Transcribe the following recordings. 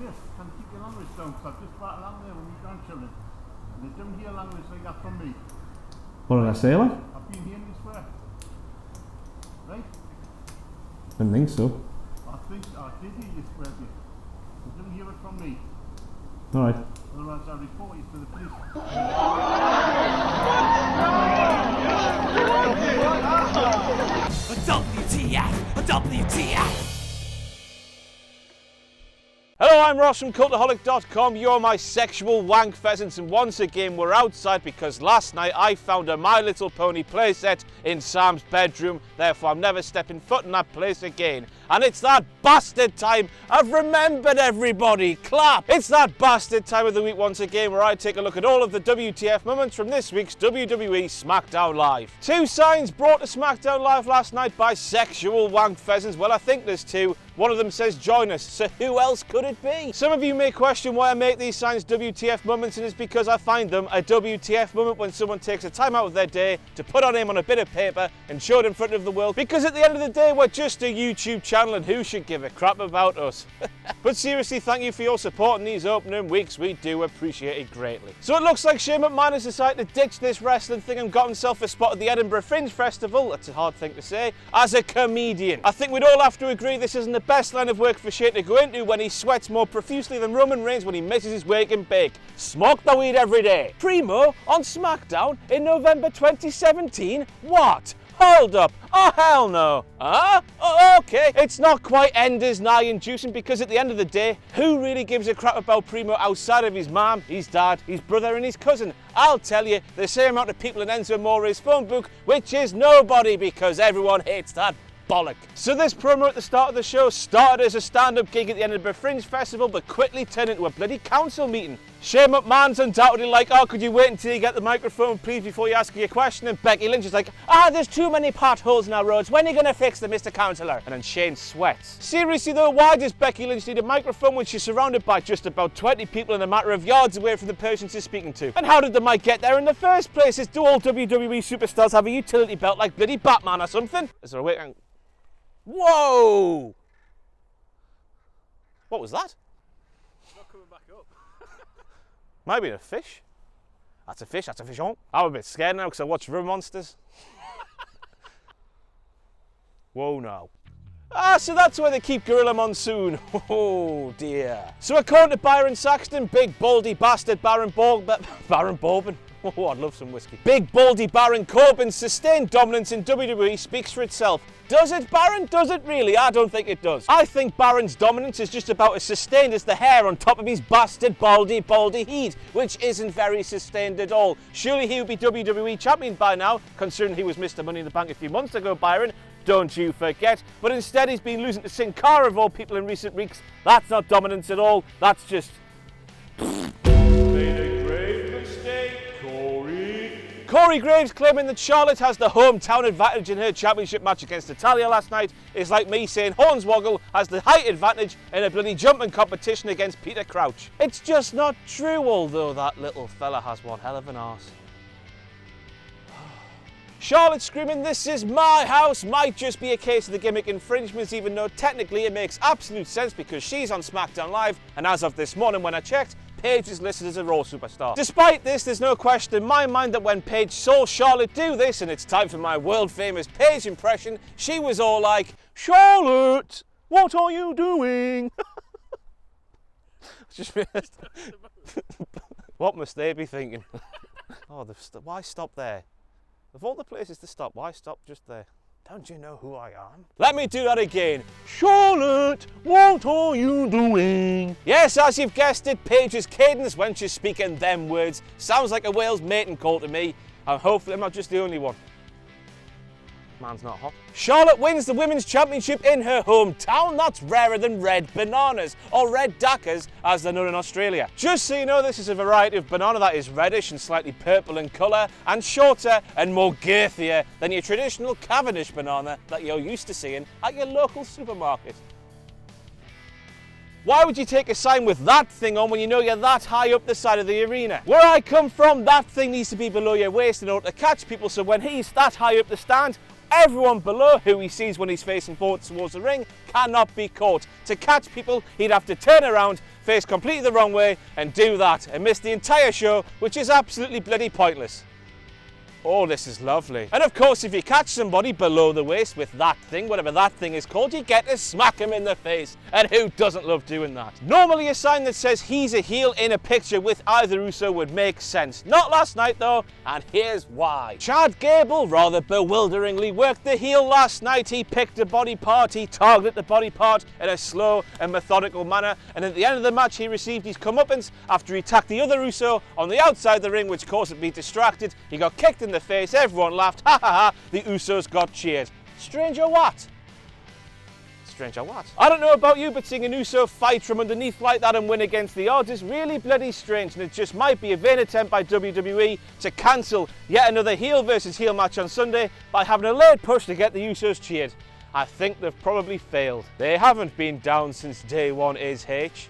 here. Can keep your language down, because I've just brought along there with my grandchildren. And they don't hear language like that from me. What did I say, like? I've been hearing you swear. Right? I didn't think so. I did hear you swear, but you didn't hear it from me. Alright. Otherwise I'll report you to the police. WTF! WTF! Hello, I'm Ross from Cultaholic.com. You're my sexual wank pheasants, and once again we're outside because last night I found a My Little Pony playset in Sam's bedroom. Therefore, I'm never stepping foot in that place again. And it's that bastard time. I've remembered everybody. Clap! It's that bastard time of the week once again where I take a look at all of the WTF moments from this week's WWE SmackDown Live. Two signs brought to SmackDown Live last night by sexual wank pheasants. Well, I think there's two. One of them says join us, so who else could it be? Some of you may question why I make these signs WTF moments, and it's because I find them a WTF moment when someone takes a time out of their day to put our name on a bit of paper and show it in front of the world, because at the end of the day we're just a YouTube channel and who should give a crap about us? But seriously, thank you for your support in these opening weeks, we do appreciate it greatly. So it looks like Shane McMahon has decided to ditch this wrestling thing and got himself a spot at the Edinburgh Fringe Festival, that's a hard thing to say, as a comedian. I think we'd all have to agree this isn't the best line of work for Shane to go into when he sweats more profusely than Roman Reigns when he misses his wake and bake. Smoke the weed every day. Primo on SmackDown in November 2017? What? Hold up. Oh, hell no. Huh? Oh, okay. It's not quite Enders nigh inducing because at the end of the day, who really gives a crap about Primo outside of his mum, his dad, his brother and his cousin? I'll tell you, the same amount of people in Enzo Amore's phone book, which is nobody because everyone hates that bollock. So this promo at the start of the show started as a stand-up gig at the Edinburgh Fringe Festival but quickly turned into a bloody council meeting. Shane McMahon's undoubtedly like, oh, could you wait until you get the microphone please before you ask your question? And Becky Lynch is like, there's too many potholes in our roads, when are you going to fix them, Mr. Councillor? And then Shane sweats. Seriously though, why does Becky Lynch need a microphone when she's surrounded by just about 20 people in a matter of yards away from the person she's speaking to? And how did the mic get there in the first place? Do all WWE superstars have a utility belt like bloody Batman or something? Is there a way? Whoa! What was that? It's not coming back up. Might be a fish. That's a fish, that's a fishon. I'm a bit scared now because I watch River Monsters. Whoa, no. So that's where they keep Gorilla Monsoon. Oh dear. So according to Byron Saxton, big baldy bastard Baron Corbin. Oh, I'd love some whiskey. Big baldy Baron Corbin's sustained dominance in WWE speaks for itself. Does it, Baron? Does it really? I don't think it does. I think Baron's dominance is just about as sustained as the hair on top of his bastard baldy head, which isn't very sustained at all. Surely he would be WWE champion by now, considering he was Mr. Money in the Bank a few months ago, Byron. Don't you forget. But instead he's been losing to Sin Cara of all people in recent weeks. That's not dominance at all. That's just... Corey Graves claiming that Charlotte has the hometown advantage in her championship match against Natalya last night is like me saying Hornswoggle has the height advantage in a bloody jumping competition against Peter Crouch. It's just not true, although that little fella has one hell of an arse. Charlotte screaming "this is my house" might just be a case of the gimmick infringements, even though technically it makes absolute sense because she's on SmackDown Live, and as of this morning when I checked, Paige is listed as a Raw superstar. Despite this, there's no question in my mind that when Paige saw Charlotte do this, and it's time for my world-famous Paige impression, she was all like, "Charlotte, what are you doing?" Just realised. What must they be thinking? Oh, why stop there? Of all the places to stop, why stop just there? Don't you know who I am? Let me do that again. Charlotte, what are you doing? Yes, as you've guessed it, Paige's cadence when she's speaking them words sounds like a whale's mating call to me, and hopefully I'm not just the only one. Man's not hot. Charlotte wins the Women's Championship in her hometown. That's rarer than red bananas, or red daccas as they're known in Australia. Just so you know, this is a variety of banana that is reddish and slightly purple in colour, and shorter and more girthier than your traditional Cavendish banana that you're used to seeing at your local supermarket. Why would you take a sign with that thing on when you know you're that high up the side of the arena? Where I come from, that thing needs to be below your waist in order to catch people, so when he's that high up the stand, everyone below who he sees when he's facing forward towards the ring cannot be caught. To catch people, he'd have to turn around, face completely the wrong way, and do that, and miss the entire show, which is absolutely bloody pointless. Oh, this is lovely. And of course, if you catch somebody below the waist with that thing, whatever that thing is called, you get to smack him in the face. And who doesn't love doing that? Normally, a sign that says he's a heel in a picture with either Uso would make sense. Not last night, though, and here's why. Chad Gable rather bewilderingly worked the heel last night. He picked a body part, he targeted the body part in a slow and methodical manner, and at the end of the match, he received his comeuppance after he attacked the other Uso on the outside of the ring, which caused him to be distracted. He got kicked in the face, everyone laughed, ha ha ha, the Usos got cheered. Strange or what? Strange or what? I don't know about you, but seeing an Uso fight from underneath like that and win against the odds is really bloody strange, and it just might be a vain attempt by WWE to cancel yet another heel versus heel match on Sunday by having a late push to get the Usos cheered. I think they've probably failed. They haven't been down since day one, is H.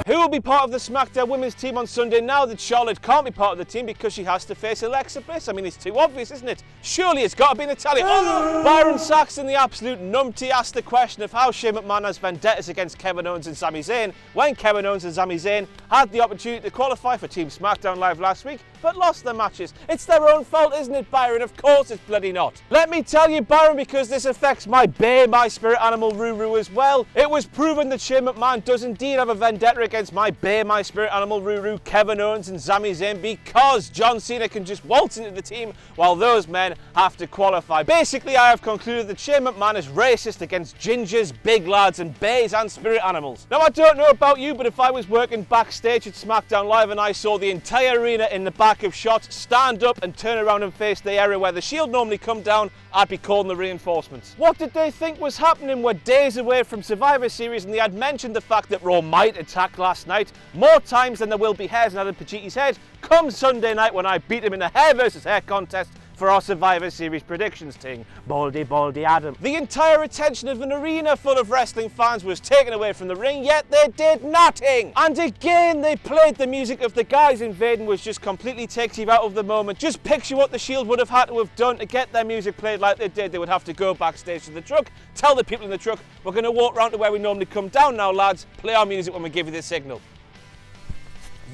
Who will be part of the SmackDown women's team on Sunday now that Charlotte can't be part of the team because she has to face Alexa Bliss? I mean, it's too obvious, isn't it? Surely it's got to be Natalya. Oh, Byron Saxton, the absolute numpty, asked the question of how Shane McMahon has vendettas against Kevin Owens and Sami Zayn when Kevin Owens and Sami Zayn had the opportunity to qualify for Team SmackDown Live last week but lost their matches. It's their own fault, isn't it, Byron? Of course it's bloody not. Let me tell you, Byron, because this affects my bear, my spirit animal, Ruru as well. It was proven that Shane McMahon does indeed have a vendetta against my bear, my spirit animal, Ruru, Kevin Owens and Sami Zayn because John Cena can just waltz into the team while those men have to qualify. Basically, I have concluded that Shane McMahon is racist against gingers, big lads and bears and spirit animals. Now, I don't know about you, but if I was working backstage at SmackDown Live and I saw the entire arena in the back of shots stand up and turn around and face the area where the Shield normally come down, I'd be calling the reinforcements. What did they think was happening? We're days away from Survivor Series and they had mentioned the fact that Raw might attack last night more times than there will be hairs in Adam Paci's head come Sunday night when I beat him in a hair versus hair contest for our Survivor Series predictions team. Baldy, baldy Adam. The entire attention of an arena full of wrestling fans was taken away from the ring, yet they did nothing. And again, they played the music of the guys invading, which just completely takes you out of the moment. Just picture what the Shield would have had to have done to get their music played like they did. They would have to go backstage to the truck, tell the people in the truck, we're going to walk around to where we normally come down now, lads, play our music when we give you the signal.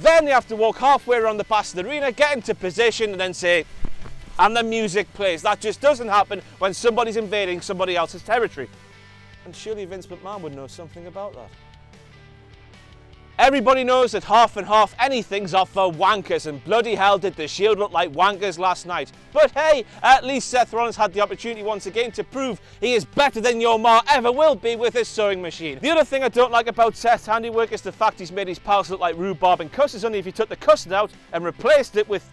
Then they have to walk halfway around the back of the arena, get into position, and then say, and the music plays. That just doesn't happen when somebody's invading somebody else's territory. And surely Vince McMahon would know something about that. Everybody knows that half and half anything's off for wankers, and bloody hell did the Shield look like wankers last night. But hey, at least Seth Rollins had the opportunity once again to prove he is better than your ma ever will be with his sewing machine. The other thing I don't like about Seth's handiwork is the fact he's made his pals look like rhubarb and custard, only if he took the custard out and replaced it with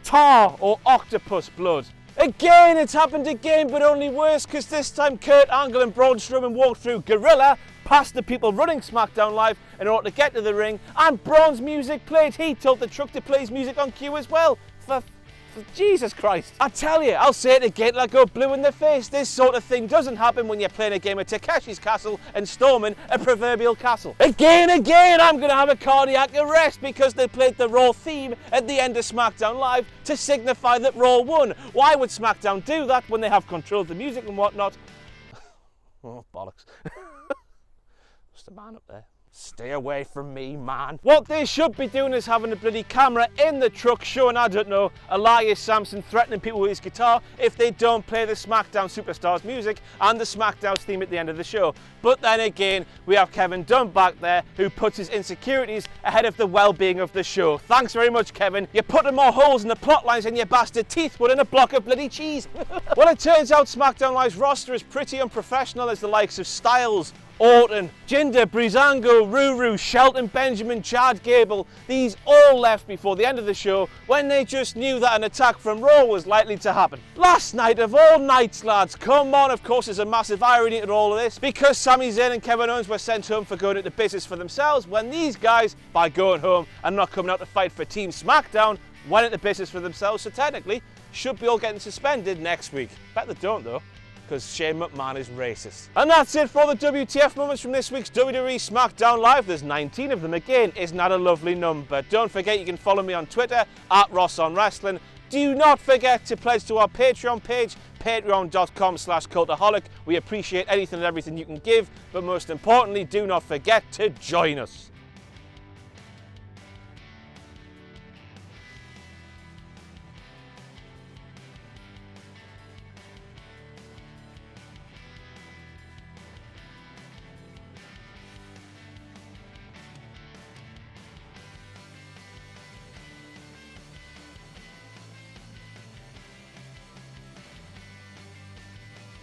tar or octopus blood. Again, it's happened again, but only worse, because this time Kurt Angle and Braun Strowman walked through Gorilla past the people running SmackDown Live in order to get to the ring, and Braun's music played. He told the truck to play his music on cue as well. For Jesus Christ. I tell you, I'll say it again till I go blue in the face. This sort of thing doesn't happen when you're playing a game of Takeshi's Castle and storming a proverbial castle. Again, I'm going to have a cardiac arrest because they played the Raw theme at the end of SmackDown Live to signify that Raw won. Why would SmackDown do that when they have control of the music and whatnot? Oh, bollocks. Just a man up there. Stay away from me, man. What they should be doing is having a bloody camera in the truck showing, I don't know, Elias Sampson threatening people with his guitar if they don't play the SmackDown Superstars music and the SmackDown theme at the end of the show. But then again, we have Kevin Dunn back there who puts his insecurities ahead of the well-being of the show. Thanks very much, Kevin. You're putting more holes in the plot lines than your bastard teeth would in a block of bloody cheese. Well, it turns out SmackDown Live's roster is pretty unprofessional as the likes of Styles, Orton, Jinder, Breezango, Ruru, Shelton Benjamin, Chad Gable, these all left before the end of the show when they just knew that an attack from Raw was likely to happen. Last night of all nights, lads, come on, of course there's a massive irony to all of this because Sami Zayn and Kevin Owens were sent home for going into business for themselves when these guys, by going home and not coming out to fight for Team SmackDown, went into business for themselves, so technically should be all getting suspended next week. Bet they don't though, because Shane McMahon is racist. And that's it for the WTF moments from this week's WWE SmackDown Live. There's 19 of them again. Isn't that a lovely number? Don't forget you can follow me on Twitter at RossOnWrestling. Do not forget to pledge to our Patreon page, patreon.com/cultaholic. We appreciate anything and everything you can give, but most importantly, do not forget to join us.